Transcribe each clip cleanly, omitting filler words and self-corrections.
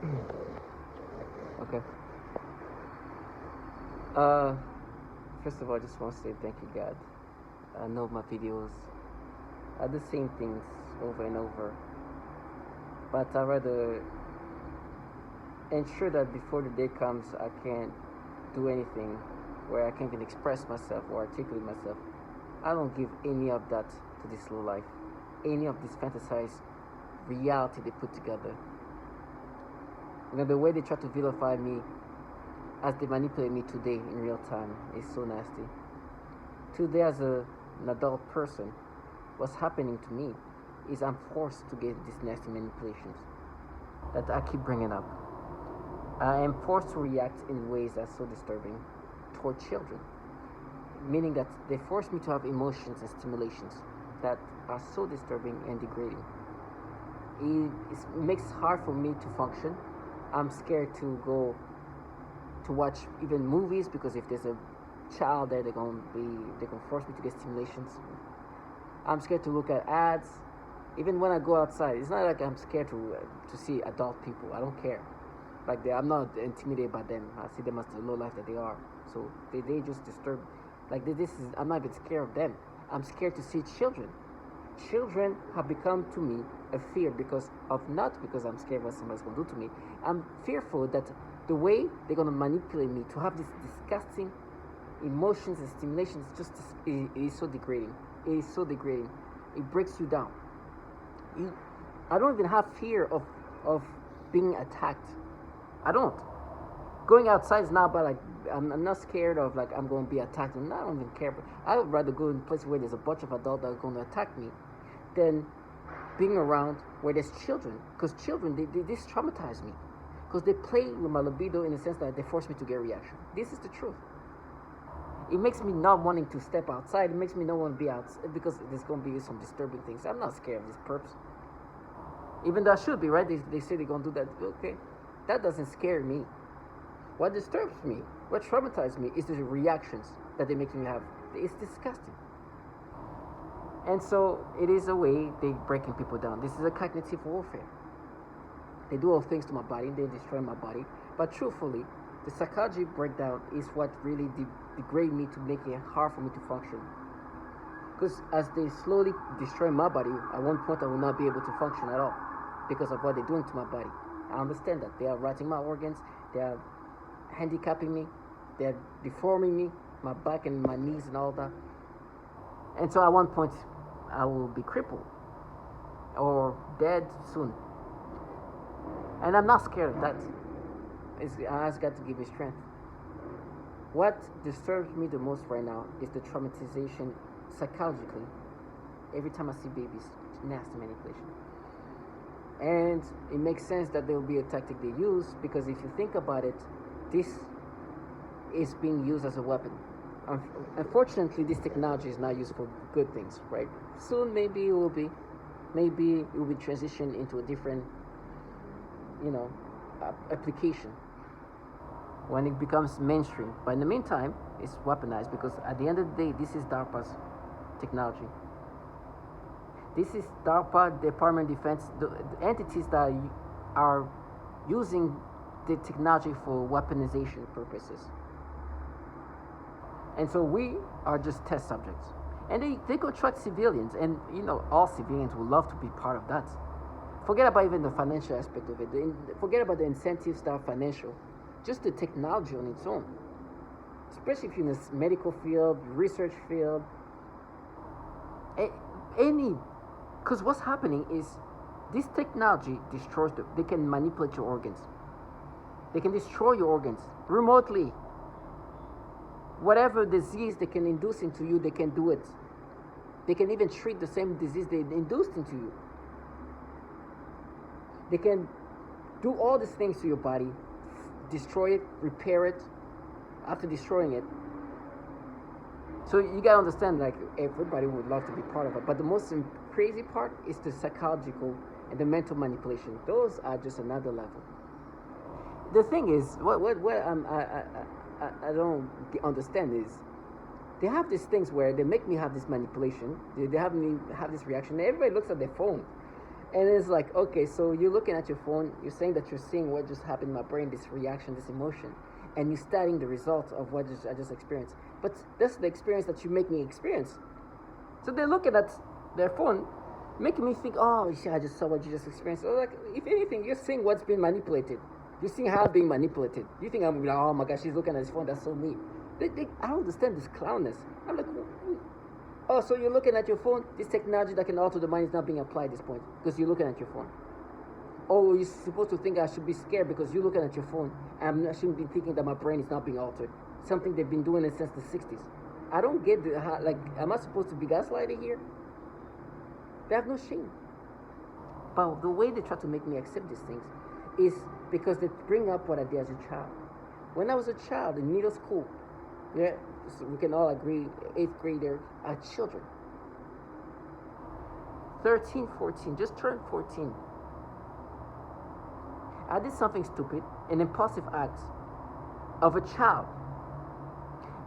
Okay. Uh, First of all, I just want to say thank you, God. I know my videos are the same things over and over, but I rather ensure that before the day comes, I can't do anything where I can't even express myself or articulate myself. I don't give any of that to this low life, any of this fantasized reality they put together. The way they try to vilify me as they manipulate me today in real time is so nasty. Today, as an adult person, what's happening to me is I'm forced to get these nasty manipulations that I keep bringing up. I am forced to react in ways that's so disturbing toward children, meaning that they force me to have emotions and stimulations that are so disturbing and degrading. It makes it hard for me to function. I'm scared to go to watch even movies because if there's a child there, they're gonna force me to get stimulations. I'm scared to look at ads. Even when I go outside, it's not like I'm scared to see adult people. I don't care. Like I'm not intimidated by them. I see them as the low life that they are. So they just disturb. Like this is I'm not even scared of them. I'm scared to see children. Children have become to me a fear because of not because I'm scared what somebody's gonna do to me. I'm fearful that the way they're gonna manipulate me to have this disgusting emotions and stimulations it is so degrading. It is so degrading. It breaks you down. I don't even have fear of being attacked. I don't. Going outside is not about like I'm not scared of like I'm going to be attacked. And I don't even care. But I would rather go in a place where there's a bunch of adults that are going to attack me than being around where there's children. Because children, they traumatize me. Because they play with my libido in the sense that they force me to get a reaction. This is the truth. It makes me not wanting to step outside. It makes me not want to be out because there's going to be some disturbing things. I'm not scared of these perps. Even though I should be, right? They say they're going to do that. Okay. That doesn't scare me. What disturbs me, what traumatizes me is the reactions that they make me have. It's disgusting. And so it is a way they're breaking people down. This is a cognitive warfare. They do all things to my body, they destroy my body. But truthfully, the psychology breakdown is what really degrade me to make it hard for me to function. Because as they slowly destroy my body, at one point I will not be able to function at all because of what they're doing to my body. I understand that. They are rotting my organs, they are handicapping me, they're deforming me, my back and my knees and all that. And so at one point I will be crippled or dead soon. And I'm not scared of that. I just got to give me strength. What disturbs me the most right now is the traumatization psychologically. Every time I see babies, nasty manipulation. And it makes sense that there will be a tactic they use because if you think about it, this is being used as a weapon. Unfortunately, this technology is not used for good things, right? Soon, maybe it will be transitioned into a different, application when it becomes mainstream. But in the meantime, it's weaponized because at the end of the day, this is DARPA's technology. This is DARPA, Department of Defense, the entities that are using the technology for weaponization purposes. And so we are just test subjects. And they go track civilians, and all civilians would love to be part of that. Forget about even the financial aspect of it. Forget about the incentives that are financial. Just the technology on its own. Especially if you're in the medical field, research field, because what's happening is this technology destroys they can manipulate your organs. They can destroy your organs remotely. Whatever disease they can induce into you, they can do it. They can even treat the same disease they induced into you. They can do all these things to your body, destroy it, repair it, after destroying it. So you gotta understand, like, everybody would love to be part of it, but the most crazy part is the psychological and the mental manipulation. Those are just another level. The thing is, what I don't understand is they have these things where they make me have this manipulation. They have me have this reaction. Everybody looks at their phone, And it's like, okay, so you're looking at your phone, you're saying that you're seeing what just happened in my brain, this reaction, this emotion, and you're studying the result of what I just experienced. But that's the experience that you make me experience. So they're looking at their phone, making me think, oh, shit, I just saw what you just experienced. So like, if anything, you're seeing what's been manipulated. You're seeing how I'm being manipulated. You think I'm like, oh my gosh, she's looking at his phone, that's so neat. I don't understand this clownness. I'm like, oh, so you're looking at your phone? This technology that can alter the mind is not being applied at this point because you're looking at your phone. Oh, you're supposed to think I should be scared because you're looking at your phone. I shouldn't be thinking that my brain is not being altered. Something they've been doing it since the 60s. I don't get like, am I supposed to be gaslighted here? They have no shame. But the way they try to make me accept these things is because they bring up what I did as a child. When I was a child in middle school, yeah, so we can all agree 8th graders are children. 13, 14, just turned 14. I did something stupid, an impulsive act of a child.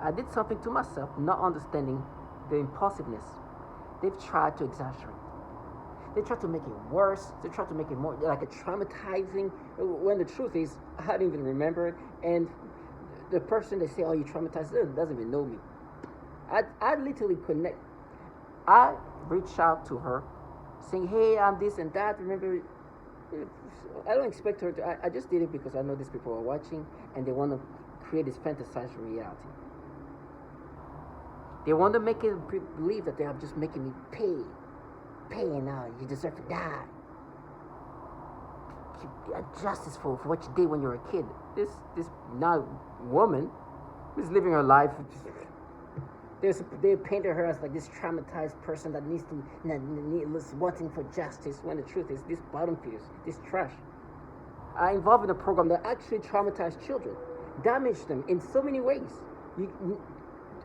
I did something to myself, not understanding the impulsiveness. They've tried to exaggerate. They try to make it worse. They try to make it more like a traumatizing, when the truth is, I didn't even remember it. And the person they say, oh, you traumatized, doesn't even know me. I literally connect. I reach out to her, saying, hey, I'm this and that. Remember, I don't expect her to. I just did it because I know these people are watching and they want to create this fantasized reality. They want to make it believe that they are just making me pay and you deserve to die. Justice for what you did when you were a kid. This now woman is living her life. They painted her as like this traumatized person that needs wanting for justice, when the truth is this bottom feeders, this trash, are involved in a program that actually traumatized children, damaged them in so many ways.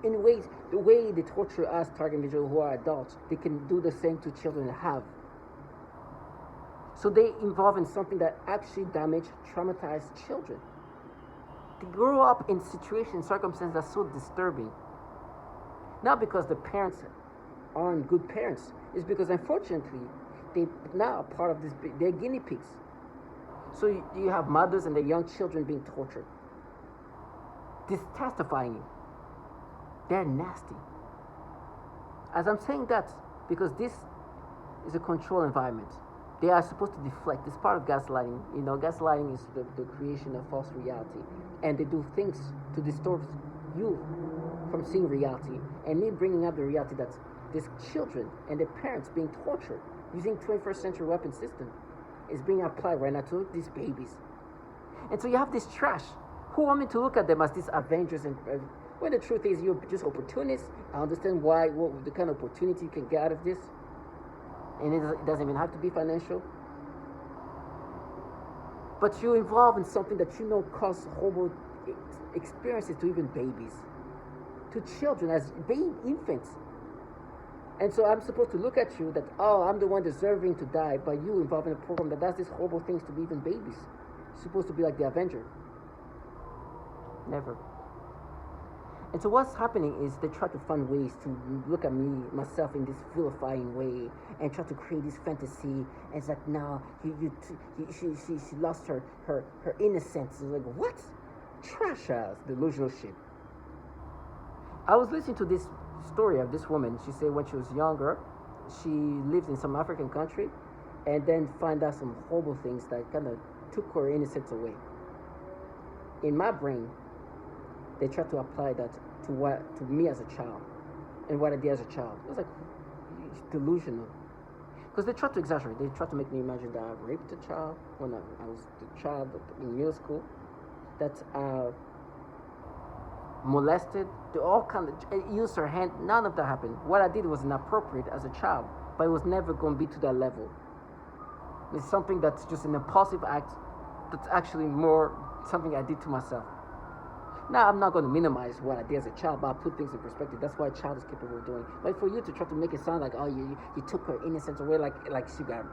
In ways, the way they torture us, target individuals who are adults, they can do the same to children that have. So they involve in something that actually damage, traumatized children. They grow up in situations, circumstances that's so disturbing. Not because the parents aren't good parents. It's because, unfortunately, they now are part of this. They're guinea pigs. So you have mothers and their young children being tortured. This testifying you. They're nasty. As I'm saying that, because this is a control environment. They are supposed to deflect. It's part of gaslighting. You know, gaslighting is the creation of false reality. And they do things to distort you from seeing reality. And me bringing up the reality that these children and their parents being tortured using 21st century weapon system is being applied right now to these babies. And so you have this trash who want me to look at them as these avengers, and when the truth is you're just opportunists. I understand what the kind of opportunity you can get out of this. And it doesn't even have to be financial. But you're involved in something that you know causes horrible experiences to even babies, to children as infants. And so I'm supposed to look at you that, oh, I'm the one deserving to die, but you involved in a program that does these horrible things to even babies. You're supposed to be like the Avenger. Never. And so what's happening is they try to find ways to look at me, myself, in this vilifying way, and try to create this fantasy. And it's like, now she lost her innocence. It's like, what? Trash ass, delusional shit. I was listening to this story of this woman. She said when she was younger, she lived in some African country, and then found out some horrible things that kind of took her innocence away. In my brain, they try to apply that to me as a child, and what I did as a child. It was like, it's delusional. Because they try to exaggerate. They try to make me imagine that I raped a child when I was a child in middle school, that molested, they all kind of used her hand. None of that happened. What I did was inappropriate as a child, but it was never going to be to that level. It's something that's just an impulsive act that's actually more something I did to myself. Now, I'm not going to minimize what I did as a child, but I put things in perspective. That's what a child is capable of doing. But for you to try to make it sound like, oh, you took her innocence away, like she got,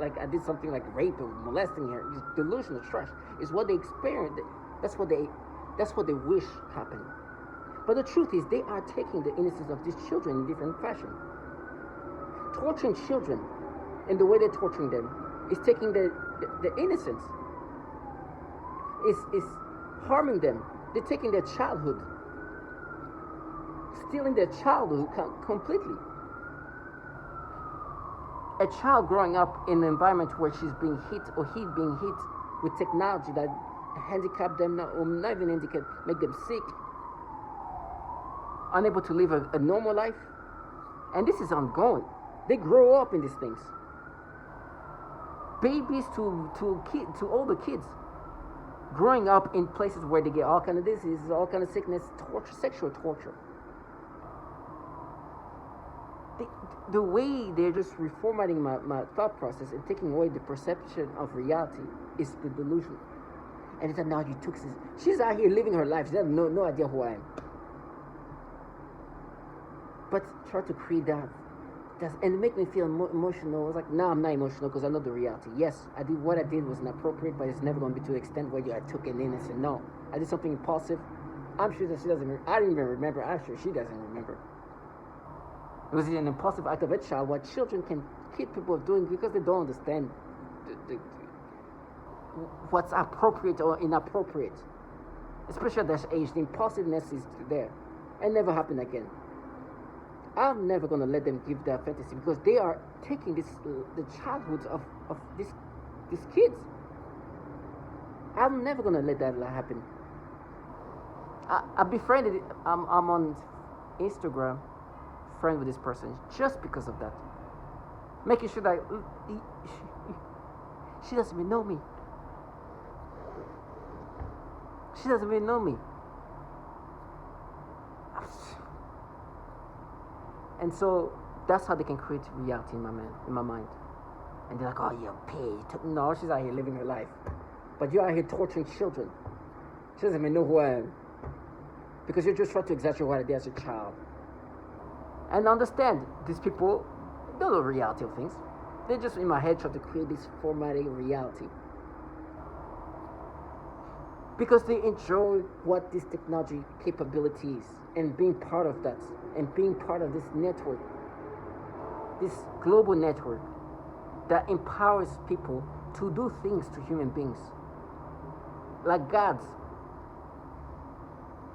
like I did something like rape or molesting her, it's delusional trash. It's what they experienced. That's what they wish happened. But the truth is, they are taking the innocence of these children in different fashion. Torturing children And the way they're torturing them is taking the innocence. Is harming them. They're taking their childhood. Stealing their childhood completely. A child growing up in an environment where she's being hit or he being hit with technology that handicap them, or not even handicap, make them sick, unable to live a normal life. And this is ongoing. They grow up in these things. Babies to older kids, growing up in places where they get all kind of diseases, all kind of sickness, torture, sexual torture. The way they're just reformatting my thought process and taking away the perception of reality is the delusion. And it's like, now you took this. She's out here living her life. She has no idea who I am. But try to create that. And it make me feel emotional. I was like, no, I'm not emotional because I know the reality. Yes, I did what I did was inappropriate, but it's never going to be to the extent where I took an innocent. No, I did something impulsive. I'm sure that she doesn't. I didn't even remember. I'm sure she doesn't remember. It was an impulsive act of a child. What children can keep people doing because they don't understand what's appropriate or inappropriate. Especially at that age, the impulsiveness is there. And never happen again. I'm never going to let them give their fantasy because they are taking the childhoods of these kids. I'm never going to let that happen. I befriended, I'm on Instagram, friend with this person, just because of that. Making sure that she doesn't even know me. She doesn't even know me. And so that's how they can create reality in my mind. And they're like, oh, you're paid. No, she's out here living her life. But you're out here torturing children. She doesn't even know who I am. Because you're just trying to exaggerate what I did as a child. And understand, these people don't know the reality of things. They're just in my head trying to create this formatting reality. Because they enjoy what this technology capability is. And being part of that. And being part of this network. This global network that empowers people to do things to human beings. Like gods.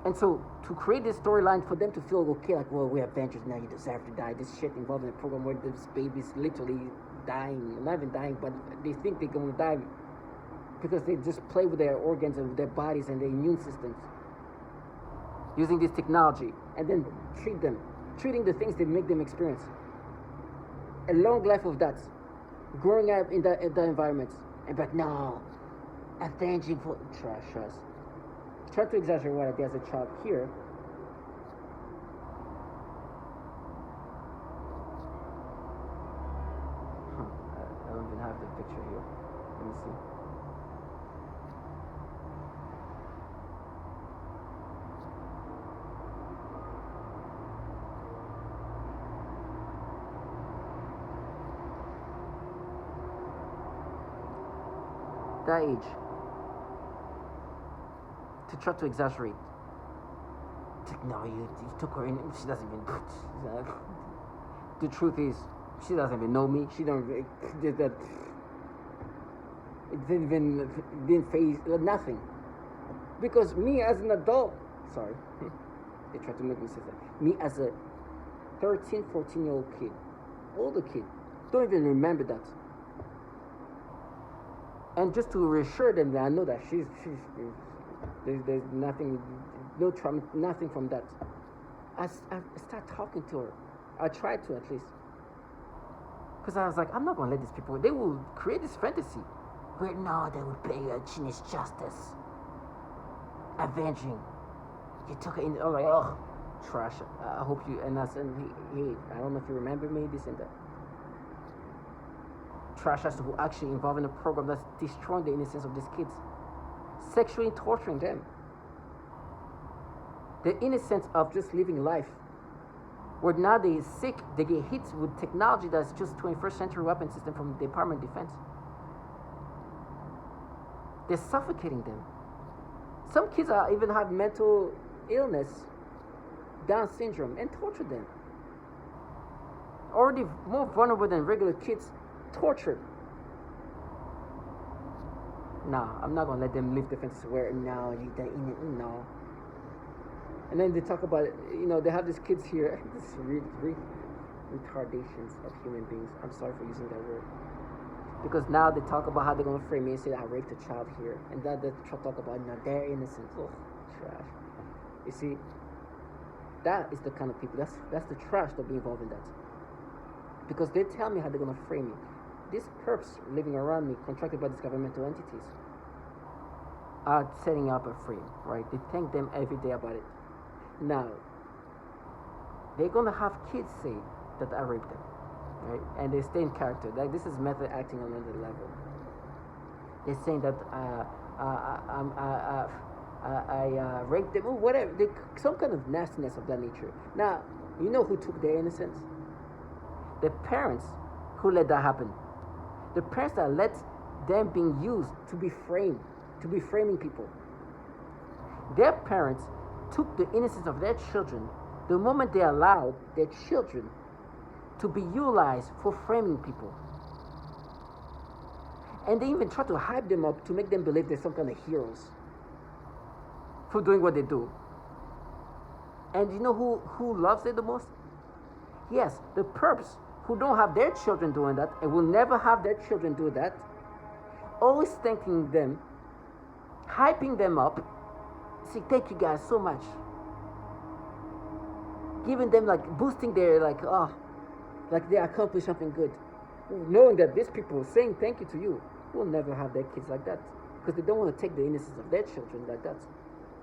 And so, to create this storyline for them to feel okay, like, well, we're Avengers now, you deserve to die. This shit involved in a program where this baby's literally dying. Not even dying, but they think they're going to die because they just play with their organs and with their bodies and their immune systems. Using this technology, and then treating the things that make them experience. A long life of that. Growing up in that environment. And but no, avenging for trash. Try to exaggerate what I did as a child here. I don't even have the picture here. Let me see. That age. To try to exaggerate. No, you took her in. She doesn't even. The truth is, she doesn't even know me. She don't. It didn't phase nothing. Because me as an adult, sorry, they tried to make me say that. Me as a 13, 14-year-old kid, older kid, don't even remember that. And just to reassure them that I know that she's there's nothing, no trauma, nothing from that. I start talking to her. I tried to at least. Because I was like, I'm not going to let these people, they will create this fantasy. Where no, they would pay a genius justice. Avenging. You took it in, oh, like, oh, trash. I hope you, and I said, hey, I don't know if you remember me, this and that. Trash as to who actually involved in a program that's destroying the innocence of these kids. Sexually torturing them. The innocence of just living life. Where now they're sick, they get hit with technology that's just 21st century weapon system from the Department of Defense. They're suffocating them. Some kids even have mental illness, Down syndrome, and torture them. Already more vulnerable than regular kids, tortured. Nah, I'm not gonna let them live the fantasy where now you no. And then they talk about, they have these kids here, this retardations of human beings. I'm sorry for using that word. Because now they talk about how they're gonna frame me and say that I raped a child here, and that they talk about now they're innocent. Ugh, trash. You see, that is the kind of people. That's the trash that be involved in that. Because they tell me how they're gonna frame me. These perps living around me, contracted by these governmental entities, are setting up a frame, right? They thank them every day about it. Now, they're gonna have kids say that I raped them, right? And they stay in character. Like, this is method acting on another level. They're saying that I raped them or whatever. Some kind of nastiness of that nature. Now, you know who took their innocence? The parents who let that happen. The parents that let them being used to be framed, to be framing people. Their parents took the innocence of their children the moment they allowed their children to be utilized for framing people. And they even try to hype them up to make them believe they're some kind of heroes for doing what they do. And you know who loves it the most? Yes, the perps who don't have their children doing that and will never have their children do that, always thanking them, hyping them up, say thank you guys so much, giving them like boosting their like they accomplished something good, knowing that these people saying thank you to you will never have their kids like that because they don't want to take the innocence of their children like that,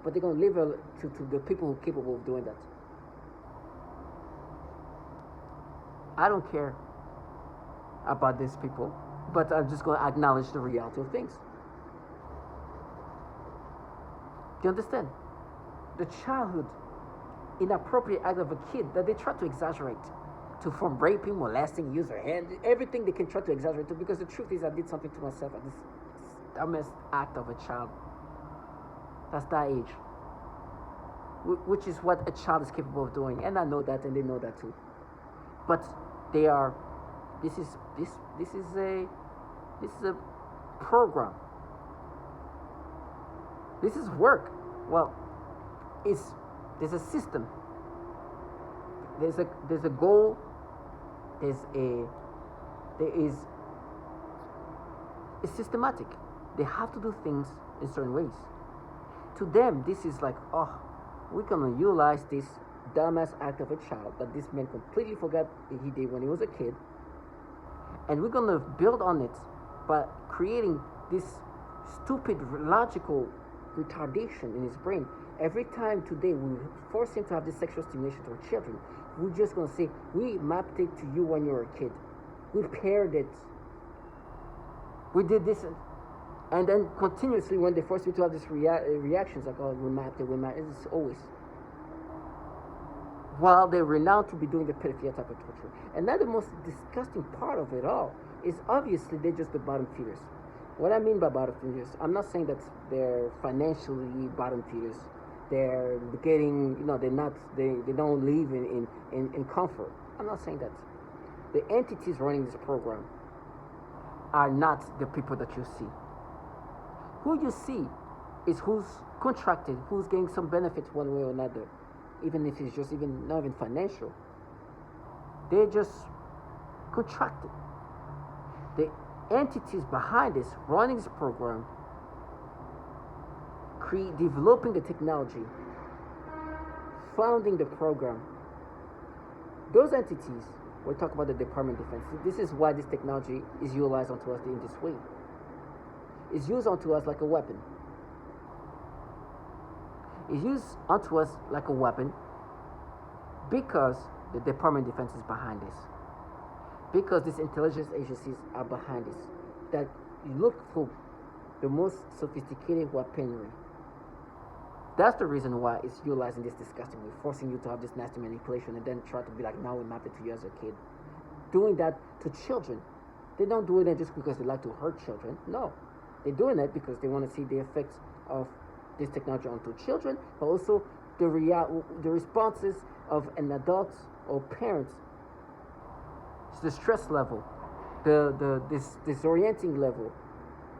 but they're going to leave it to the people who are capable of doing that. I don't care about these people, but I'm just going to acknowledge the reality of things. Do you understand? The childhood, inappropriate act of a kid that they try to exaggerate from raping, molesting, use their hand, everything they can try to exaggerate to, because the truth is I did something to myself at this dumbest act of a child. That's that age. Which is what a child is capable of doing. And I know that and they know that too. But they are, this is a program. This is work. Well, there's a system. There's a goal. It's systematic. They have to do things in certain ways. To them, this is like, we're gonna utilize this dumbass act of a child that this man completely forgot he did when he was a kid, and we're gonna build on it by creating this stupid logical retardation in his brain. Every time today we force him to have this sexual stimulation to our children, we're just gonna say we mapped it to you when you were a kid, we paired it, we did this, and then continuously when they force me to have these reactions like, we mapped it, it's always, while they're renowned to be doing the pedophilia type of torture. And now the most disgusting part of it all is obviously they're just the bottom feeders. What I mean by bottom feeders, I'm not saying that they're financially bottom feeders. They're getting, they don't live in comfort. I'm not saying that. The entities running this program are not the people that you see. Who you see is who's contracted, who's getting some benefit one way or another. Even if it's just not even financial. They're just contracted. The entities behind this, running this program, developing the technology, founding the program, those entities, we'll talk about the Department of Defense. This is why this technology is utilized onto us in this way. It's used onto us like a weapon. Is used onto us like a weapon because the Department of Defense is behind this. Because these intelligence agencies are behind this. That you look for the most sophisticated weaponry. That's the reason why it's utilizing this disgusting way, forcing you to have this nasty manipulation and then try to be like, now we map it to you as a kid. Doing that to children. They don't do it just because they like to hurt children. No. They're doing it because they want to see the effects of this technology onto children, but also the responses of an adult or parents, the stress level this disorienting level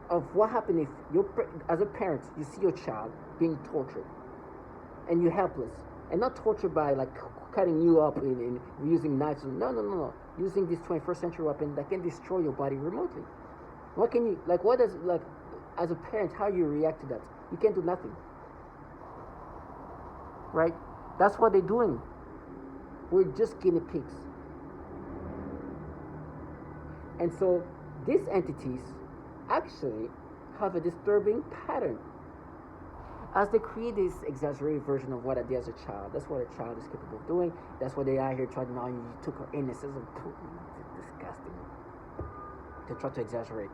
of what happened if as a parent you see your child being tortured and you're helpless, and not tortured by like cutting you up in using knives. No, using this 21st century weapon that can destroy your body remotely. What can you like? What does like as a parent, how you react to that? You can't do nothing, right? That's what they're doing. We're just guinea pigs. And so these entities actually have a disturbing pattern. As they create this exaggerated version of what I did as a child, that's what a child is capable of doing. That's what they are here trying to now. You took her innocence and it's disgusting. They try to exaggerate.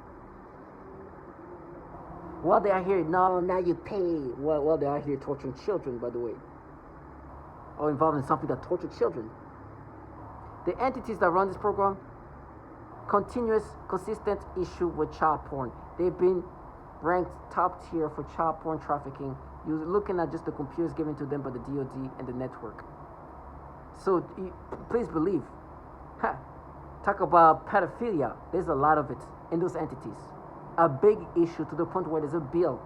While they are here, no, now you pay. While they are here torturing children, by the way, or involved in something that tortured children. The entities that run this program, continuous, consistent issue with child porn. They've been ranked top tier for child porn trafficking. You're looking at just the computers given to them by the DoD and the network. So please believe. Talk about pedophilia. There's a lot of it in those entities. A big issue to the point where there's a bill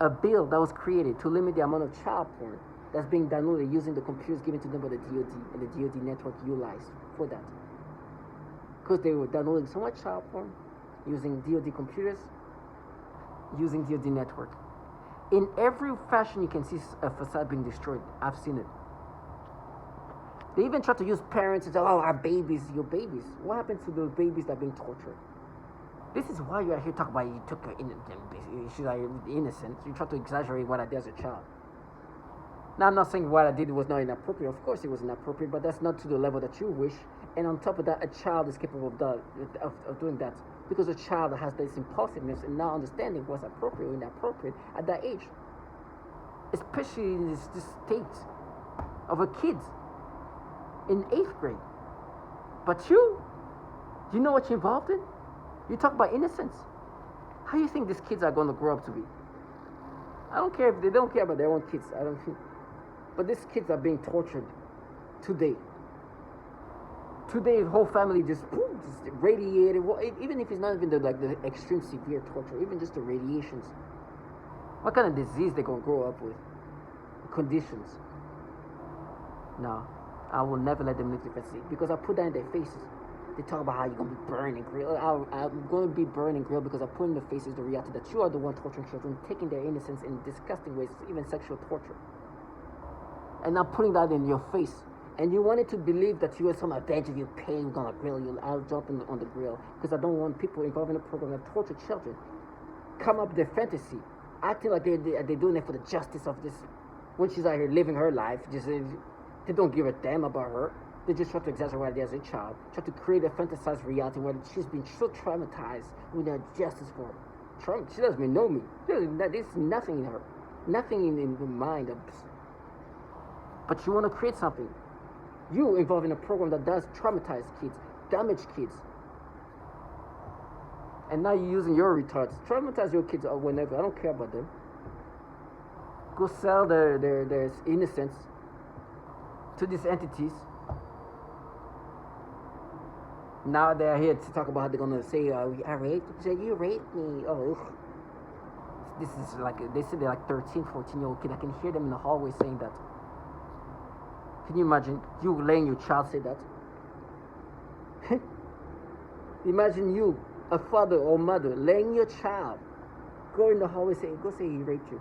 that was created to limit the amount of child porn that's being downloaded using the computers given to them by the DoD, and the DoD network utilized for that. Because they were downloading so much child porn using DoD computers, using DoD network. In every fashion you can see a facade being destroyed. I've seen it. They even try to use parents and say, oh, our babies, your babies. What happens to those babies that are being tortured? This is why you are here talking about you took her she's like innocent. You try to exaggerate what I did as a child. Now, I'm not saying what I did was not inappropriate. Of course it was inappropriate, but that's not to the level that you wish. And on top of that, a child is capable of doing that. Because a child has this impulsiveness and not understanding what's appropriate or inappropriate at that age. Especially in this state of a kid in 8th grade. But you know what you're involved in? You talk about innocence. How do you think these kids are going to grow up to be? I don't care if they don't care about their own kids. I don't think. But these kids are being tortured today. Today, the whole family just radiated. Well, even if it's not even the extreme severe torture, even just the radiations. What kind of disease they're going to grow up with? Conditions. No, I will never let them live the fantasy because I put that in their faces. They talk about how you're going to be burned and grilled. I'm going to be burned and grilled because I put in their faces the reality that you are the one torturing children, taking their innocence in disgusting ways, even sexual torture. And I'm putting that in your face. And you wanted to believe that you are some advantage, you pay, you're going to grill you. I'll jump on the grill because I don't want people involved in a program that torture children come up with their fantasy, acting like they're doing it for the justice of this. When she's out here living her life, they don't give a damn about her. They just try to exaggerate what it is as a child, try to create a fantasized reality where she's been so traumatized with no justice for her. She doesn't even know me. There's nothing in her, nothing in the mind. But you want to create something. You involved in a program that does traumatize kids, damage kids. And now you're using your retards. Traumatize your kids or whenever. I don't care about them. Go sell their innocence to these entities. Now they're here to talk about how they're going to say, I raped you. Say, you raped me. Oh, ugh. This is like, they say they're like 13, 14-year-old kid. I can hear them in the hallway saying that. Can you imagine you letting your child say that? Imagine you, a father or mother, letting your child go in the hallway go say he raped you.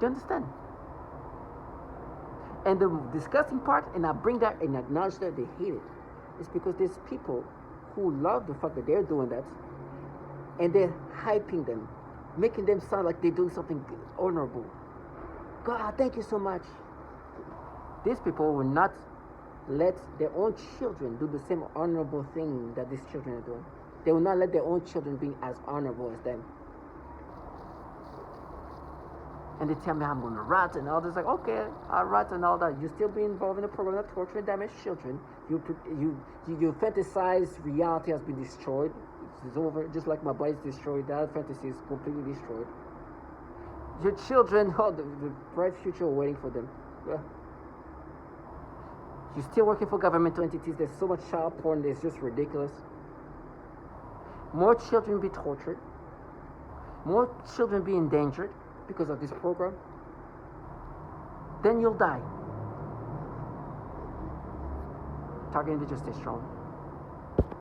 Do you understand? And the disgusting part, and I bring that and acknowledge that they hate it, is because there's people who love the fact that they're doing that, and they're hyping them, making them sound like they're doing something honorable. God, thank you so much. These people will not let their own children do the same honorable thing that these children are doing. They will not let their own children be as honorable as them. And they tell me I'm going to rat and all this. Like, okay, I'll rat and all that. You still be involved in a program that torture and damage children. You fantasize reality has been destroyed. It's over. Just like my body's destroyed, that fantasy is completely destroyed. Your children, the bright future waiting for them. You're still working for governmental entities. There's so much child porn that's just ridiculous. More children be tortured. More children be endangered because of this program. Then you'll die. Target individuals, stay strong.